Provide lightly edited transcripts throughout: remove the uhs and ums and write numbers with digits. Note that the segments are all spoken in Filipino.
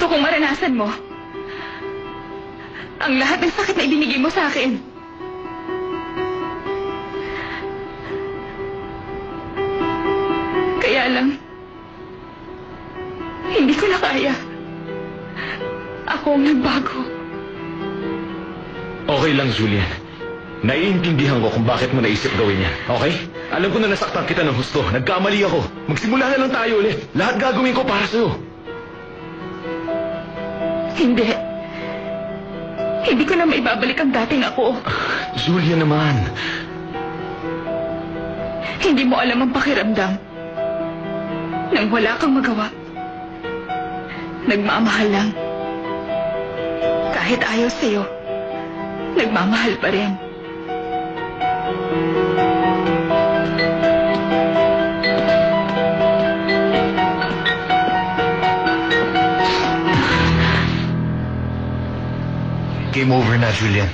kong maranasan mo ang lahat ng sakit na ibinigay mo sa akin. Kaya lang, hindi ko na kaya. Ako ang nagbago. Okay lang, Julian. Naiintindihan ko kung bakit mo naisip gawin yan, okay? Alam ko na nasaktan kita ng husto. Nagkamali ako. Magsimula na lang tayo ulit. Lahat gagawin ko para sa'yo. Hindi. Hindi ko na maibabalik ang dating ako. Julian naman. Hindi mo alam ang pakiramdam nang wala kang magawa. Nagmamahal lang. Kahit ayaw sa'yo, nagmamahal pa rin. Game over na, Julian.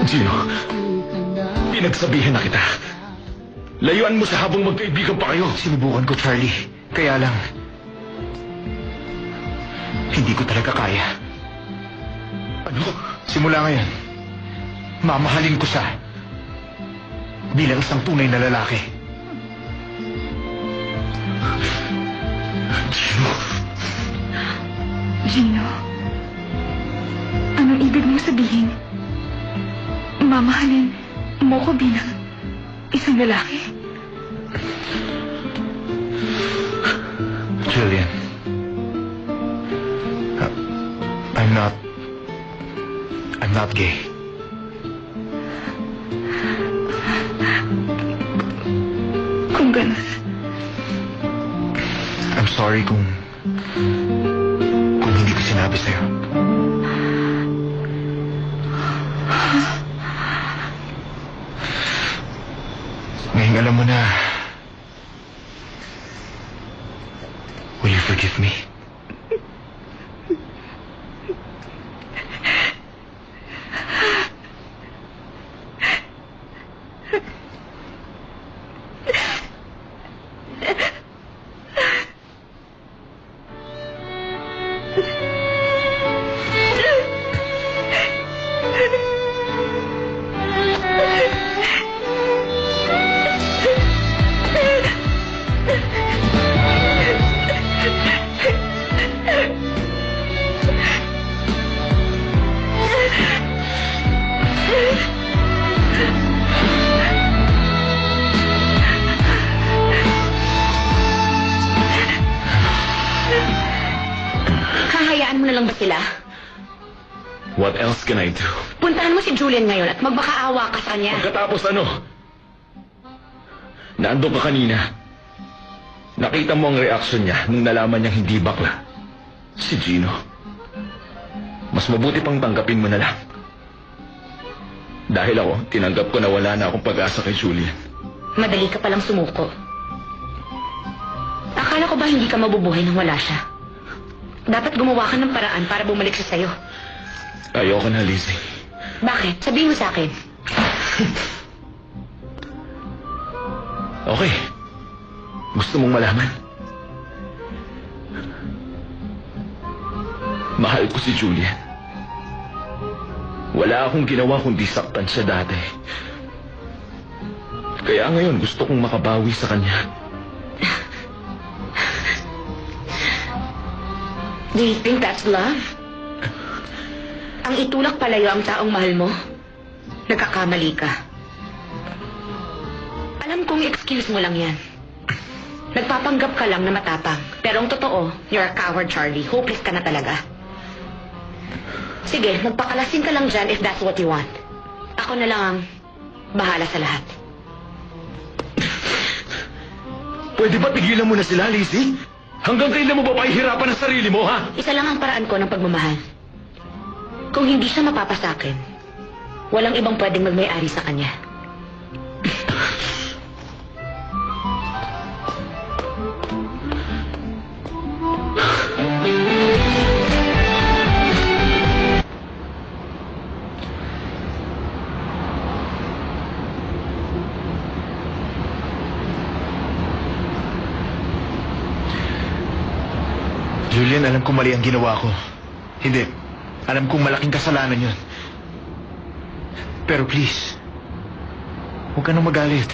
Gino, pinagsabihan na kita. Layuan mo sa habang magkaibigan pa kayo. Sinubukan ko, Charlie. Kaya lang, hindi ko talaga kaya. Ano? Simula ngayon, mamahalin ko siya bilang isang tunay na lalaki. Gino. Gino, anong ibig mo sabihin? Mamahalin mo ko bilang isang lalaki? Julian, I'm not gay. Kung ganun, I'm sorry kung hindi ko sinabi sa'yo. Ngayong alam mo na, will you forgive me? Hahayaan mo na lang ba sila? What else can I do? Puntahan mo si Julian ngayon at magbakaawa ka sa kanya. Pagkatapos ano? Naandun ka kanina. Nakita mo ang reaksyon niya nung nalaman niyang hindi bakla. Si Gino. Mas mabuti pang tanggapin mo na lang. Dahil ako, tinanggap ko na wala na akong pag-asa kay Julian. Madali ka palang sumuko. Akala ko ba hindi ka mabubuhay nang wala siya? Dapat gumawa ka ng paraan para bumalik siya sa'yo. Ayoko na, Lizzie. Bakit? Sabihin mo sa akin. Okay. Gusto mong malaman? Mahal ko si Julian. Wala akong ginawa kundi saktan siya dati. Kaya ngayon gusto kong makabawi sa kanya. Do you think that's love? Ang itulak palayo ang taong mahal mo? Nagkakamali ka. Alam kong excuse mo lang yan. Nagpapanggap ka lang na matapang. Pero ang totoo, you're a coward, Charlie. Hopeless ka na talaga. Sige, magpakalasing ka lang dyan if that's what you want. Ako na lang ang bahala sa lahat. Pwede ba tigilan mo na sila, Lizzie? Hanggang kailan mo ba pahihirapan ang sarili mo, ha? Isa lang ang paraan ko ng pagmamahal. Kung hindi siya mapapasakin, walang ibang pwedeng magmay-ari sa kanya. Julian, alam kong mali ang ginawa ko. Hindi. Alam kong malaking kasalanan yun. Pero please, huwag ka nang magalit.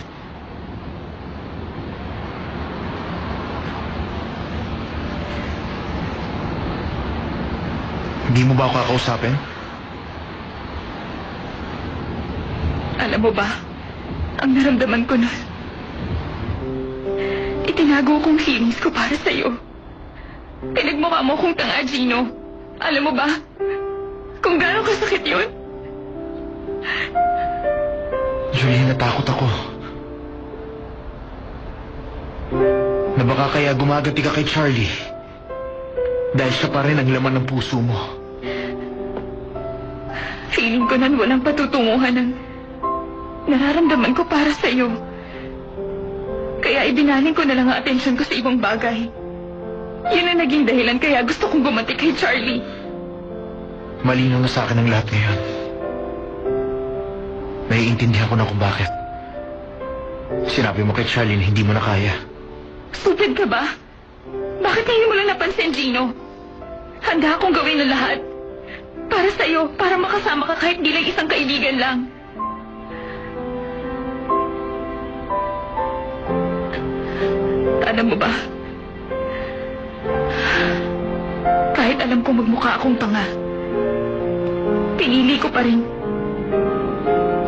Hindi mo ba ako kakausapin? Alam mo ba, ang naramdaman ko nun, itinago kong feelings ko para sa'yo. Pinagmukha mo kong tanga, Gino. Alam mo ba, kung gaano kasakit yun? Julian, natakot ako. Na baka kaya gumagati ka kay Charlie. Dahil siya pa rin ang laman ng puso mo. Feeling ko nan walang patutunguhan ng nararamdaman ko para sa'yo. Kaya ibinaling ko na lang ang atensyon ko sa ibang bagay. Yun ang naging dahilan kaya gusto kong gumanti kay Charlie. Malinaw na sa akin ang lahat ngayon. Naiintindihan ko na kung bakit. Sinabi mo kay Charlie na hindi mo na kaya. Stupid ka ba? Bakit hindi mo lang napansin, Gino? Handa akong gawin ang lahat. Para sa'yo, para makasama ka kahit bilang isang kaibigan lang. Alam mo ba? Kahit alam kong magmukha akong tanga, pinili ko pa rin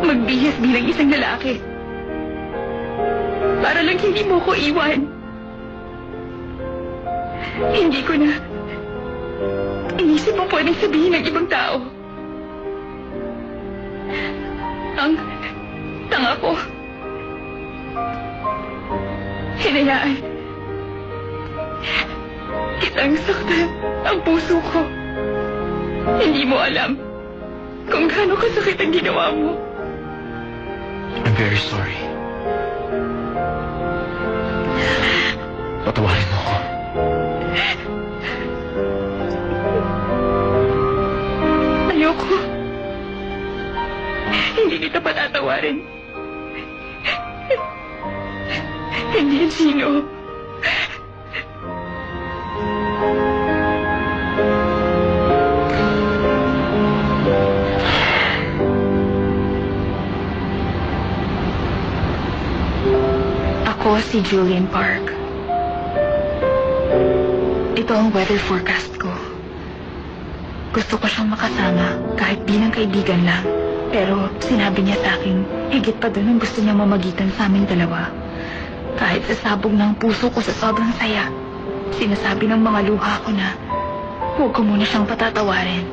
magbihis bilang isang lalaki. Para lang hindi mo ko iwan. Hindi ko na inisip ang pwedeng sabihin ng ibang tao. Ang tanga ko. Hinayaan kitang saktan ang puso ko. Hindi mo alam kung gaano kasakit ang ginawa mo. I'm very sorry. Patawarin mo ako. Ayoko. Hindi kita patatawarin. Hindi, Gino. Ako si Julian Park. Ito ang weather forecast ko. Gusto ko siyang makasama kahit bilang kaibigan lang. Pero sinabi niya sa akin, higit pa doon ang gusto niya mamagitan sa aming dalawa. Kahit sa sabog ng puso ko sa sobrang saya, sinasabi ng mga luha ko na huwag ko muna siyang patatawarin.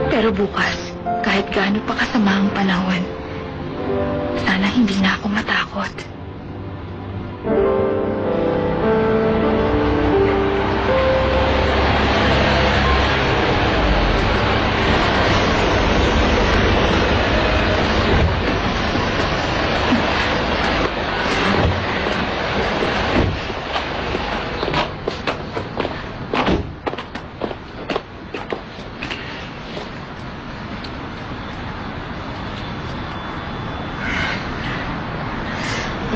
Pero bukas, kahit gaano pa kasama ang panahon, sana hindi na ako matakot.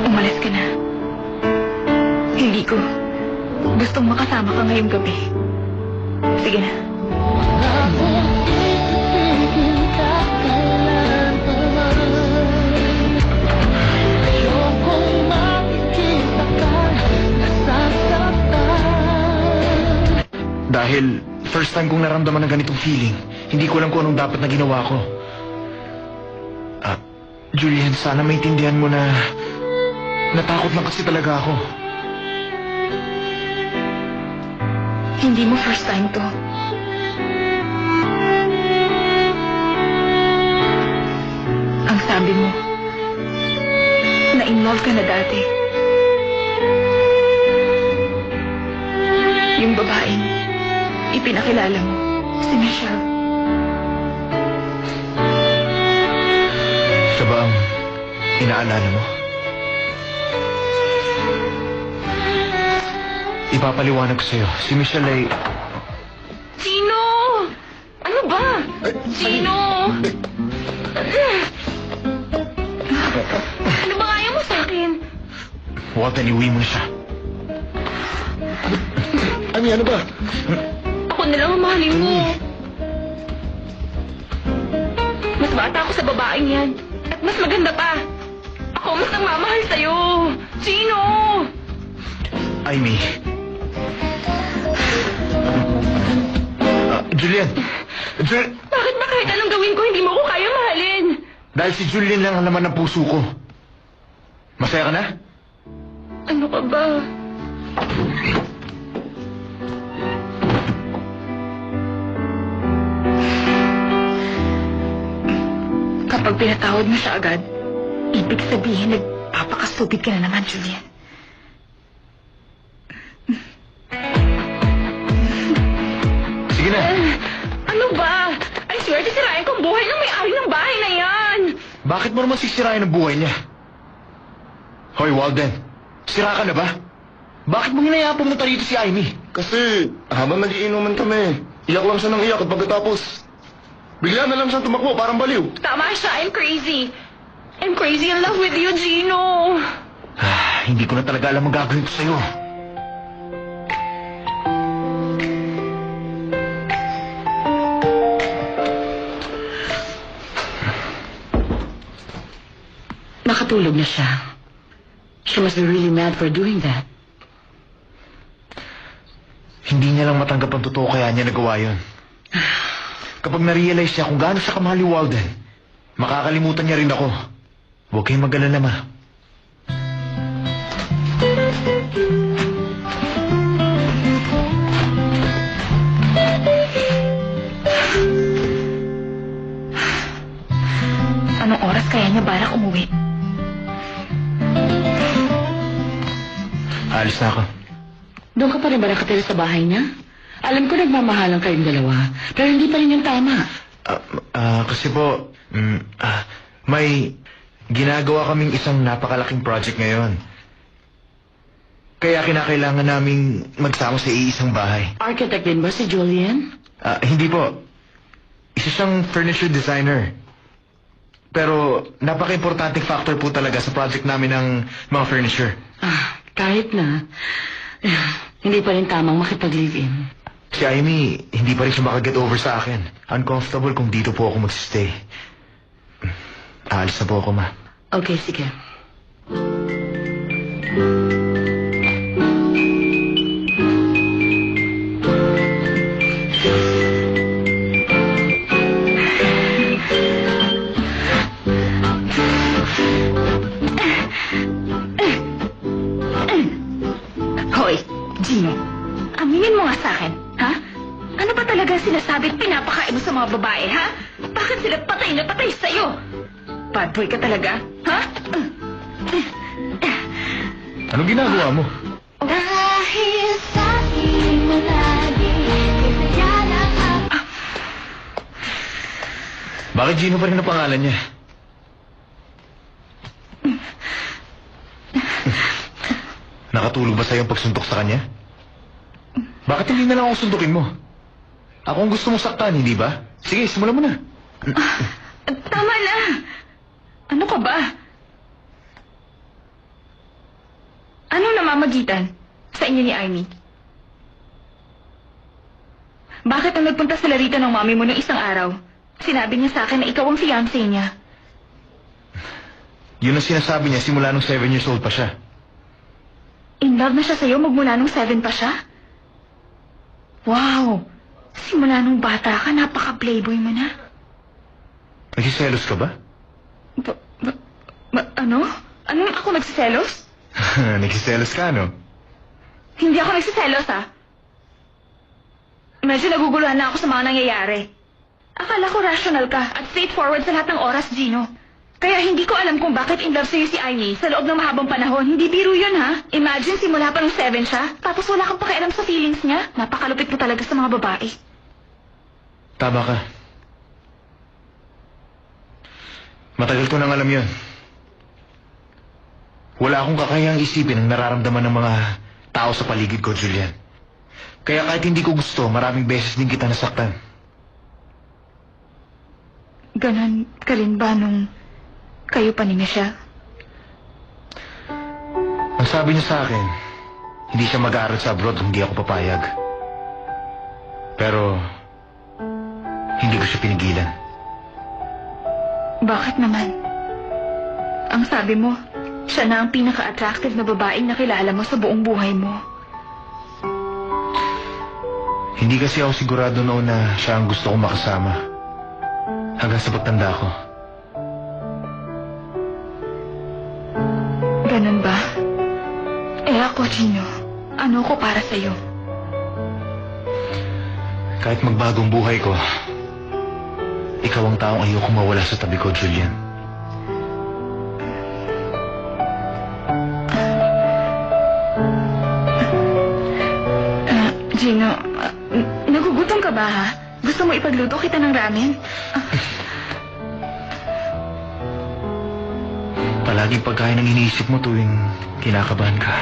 Umalis ka na. Hindi ko gustong makasama ka ngayong gabi. Sige na. Dahil first time kong naramdaman ng ganitong feeling, hindi ko alam kung anong dapat na ginawa ko. Julian, sana maintindihan mo na natakot lang kasi talaga ako. Hindi mo first time to. sinabi mo na in love ka na dati. Yung babaeng ipinakilala mo, si Michelle. Siya ba ang inaalala mo? Ipapaliwanag ko sa'yo. Si Michelle ay... Gino! Ano ba? Gino! Ano ba kaya mo sa akin? Walden, iuwi mo na siya. Ami, ano ba? Ako na lang ang mahalin mo. Mas bata ako sa babaeng yan. At mas maganda pa. Ako mas nagmamahal sa'yo. Gino! Amy. Julian! Bakit ba kahit anong gawin ko, hindi mo ko kaya mahalin? Dahil si Julian lang ang laman ng puso ko. Masaya ka na? Ano ka ba? Kapag pinatawad mo siya agad, ibig sabihin nagpapakastupid ka na naman, Julian. Sige na. Ano ba? I swear, sisirain ko ang buhay ng may-ari ng bahay na yan. Bakit mo naman sisirain ang buhay niya? Hoy, Walden. Sira ka na ba? Bakit mo hinayaan pumunta rito si Amy? Kasi habang nagiinuman kami, iyak lang siya ng iyak at pagkatapos, bigla na lang siya tumakbo, parang baliw. Tama siya, I'm crazy. I'm crazy in love with you, Gino. Hindi ko na talaga alam ang gagawin ko sa'yo. Nakatulog na siya. She must be really mad for doing that. Hindi niya lang matanggap ang totoo kaya niya nagawa yun. Kapag na-realize niya kung gaano siya kamahal ni Walden, makakalimutan niya rin ako. Huwag kayong mag-alala, ma. Anong oras kaya niya balak umuwi? Alis na ako. Doon ka pa rin ba nakatira sa bahay niya? Alam ko nagmamahalan kayong dalawa, pero hindi pa rin yung tama. Kasi po, may ginagawa kaming isang napakalaking project ngayon. Kaya kinakailangan naming magsama sa iisang bahay. Architect din ba si Julian? Hindi po. Isa siyang furniture designer. Pero napaka-importanting factor po talaga sa project namin ng mga furniture. Kahit na, hindi pa rin tamang makipag-live-in. Si Amy, hindi pa rin siya makaget over sa akin. Uncomfortable kung dito po ako magsistay. Aalis na po ako, ma. Okay, sige. Hoy, Gino. Aminin mo nga sa akin, ha? Ano ba talaga sinasabi at pinapakain mo sa mga babae, ha? Bakit sila patay na patay sa'yo? Bad boy ka talaga, ha? Anong ginagawa mo? Dahil sa akin mo lagi, kaya lang ako. Bakit Gino pa rin ang pangalan niya? Nakatulog ba sa'yo ang pagsuntok sa kanya? Bakit hindi na lang ako suntukin mo? Ako ang gusto mong saktan, hindi ba? Sige, simulan mo na. Tama na. Ano ka ba? Anong namamagitan sa inyo ni Amy? Bakit nang nagpunta sila rito ng mami mo noong isang araw, sinabi niya sa akin na ikaw ang fiancé niya? Yun ang sinasabi niya simula nung 7 years old pa siya. In love na siya sa'yo magmula nung 7 pa siya? Wow! Simula nung bata ka, napaka-playboy mo na. Nagsiselos ka ba? Ano? Anong ako nagsiselos? Nagsiselos ka, no? Hindi ako nagsiselos, ah. Medyo naguguluhan na ako sa mga nangyayari. Akala ko rational ka at straightforward sa lahat ng oras, Gino. Kaya hindi ko alam kung bakit in love sa'yo si Aimee sa loob ng mahabang panahon. Hindi biro yun, ha? Imagine, simula pa nung 7 siya, tapos wala kang pakialam sa feelings niya. Napakalupit mo talaga sa mga babae. Tama ka. Matagal ko nang alam yun. Wala akong kakayang isipin ang nararamdaman ng mga tao sa paligid ko, Julian. Kaya kahit hindi ko gusto, maraming beses din kita nasaktan. Ganon ka rin ba nung kayo pa ni Michelle? Ang sabi niya sa akin, hindi siya mag-aaral sa abroad kung hindi ako papayag. Pero, hindi ko siya pinigilan. Bakit naman? Ang sabi mo, siya na ang pinaka-attractive na babaeng nakilala mo sa buong buhay mo. Hindi kasi ako sigurado noon na siya ang gusto kong makasama. Hanggang sa pagtanda ko. Ganun ba? Eh ako, Gino, ano ko para sa'yo? Kahit magbagong buhay ko, ikaw ang taong ayokong mawala sa tabi ko, Julian. Gino, nagugutom ka ba, ha? Gusto mo ipagluto kita ng ramen? Palaging pagkain ang iniisip mo tuwing kinakabahan ka.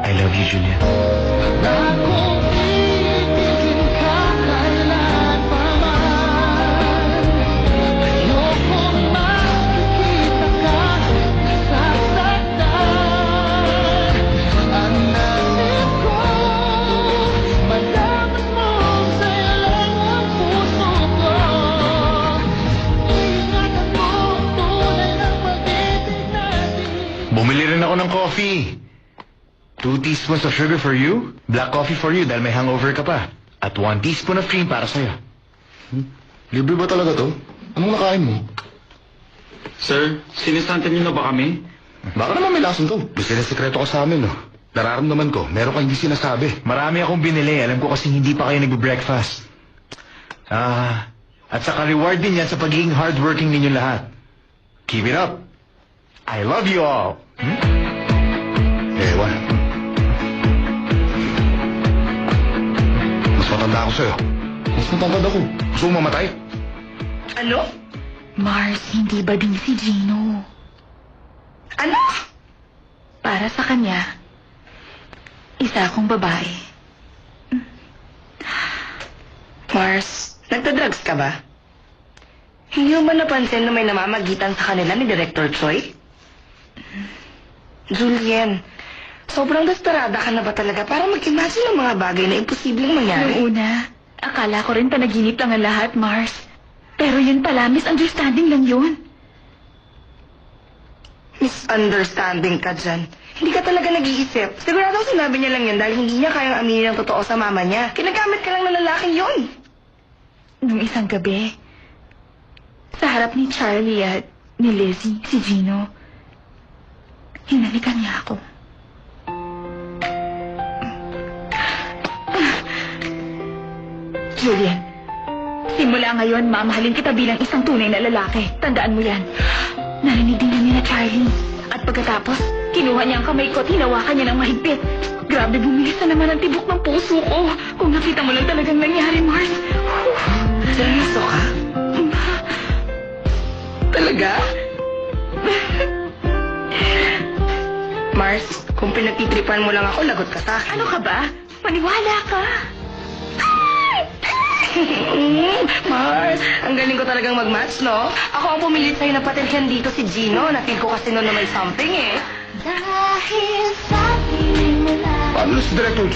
I love you, Julian. Bumili rin ako ng coffee. 2 teaspoons of sugar for you, black coffee for you dahil may hangover ka pa. At 1 teaspoon of cream para sa'yo. Libre ba talaga to? Anong nakain mo? Sir, sinisantan niyo na ba kami? Baka naman may lason to. Gusto na sekreto ka sa amin, no? Nararamdaman ko, meron kang hindi sinasabi. Marami akong binili. Alam ko kasi hindi pa kayo nagbe-breakfast. At saka reward din yan sa pagiging hardworking ninyo lahat. Keep it up. I love you all. Ewan. Mas matanda ako sa'yo. Mas matangkad ako. Gusto mo mamatay? Ano? Mars, hindi ba din si Gino? Ano? Para sa kanya, isa akong babae. Mars, nagda-drugs ka ba? Hindi mo ba napansin na may namamagitan sa kanila ni Director Choi? Julian, sobrang desperada ka na ba talaga para mag-imagine ng mga bagay na imposibleng mangyari? Noong una, akala ko rin panaginip lang ang lahat, Mars. Pero yun pala, misunderstanding lang yun. Misunderstanding ka dyan. Hindi ka talaga nag-iisip. Sigurado sinabi niya lang yun dahil hindi niya kayang aminin ang totoo sa mama niya. Kinagamit ka lang ng lalaking yun. Nung isang gabi, sa harap ni Charlie at ni Lizzie, si Gino, hinalikan niya ako. Julian, simula ngayon, mamahalin kita bilang isang tunay na lalaki. Tandaan mo yan. Narinig din niya na Charlie. At pagkatapos, kinuha niya ang kamay ko at hinawakan niya ng mahigpit. Grabe, bumilis na naman ang tibok ng puso ko. Kung nakita mo lang talagang nangyari, Mars. Seryoso ka? Talaga? Mars, kung pinagtitripan mo lang ako, lagot ka sa akin. Ano ka ba? Maniwala ka. Mars, ang galing ko talagang mag-match, no? Ako ang pumilit sa'yo na patilhan dito si Gino. Na-feel ko kasi noon na may something, eh. Dahil sa akin mo lang Paano si Director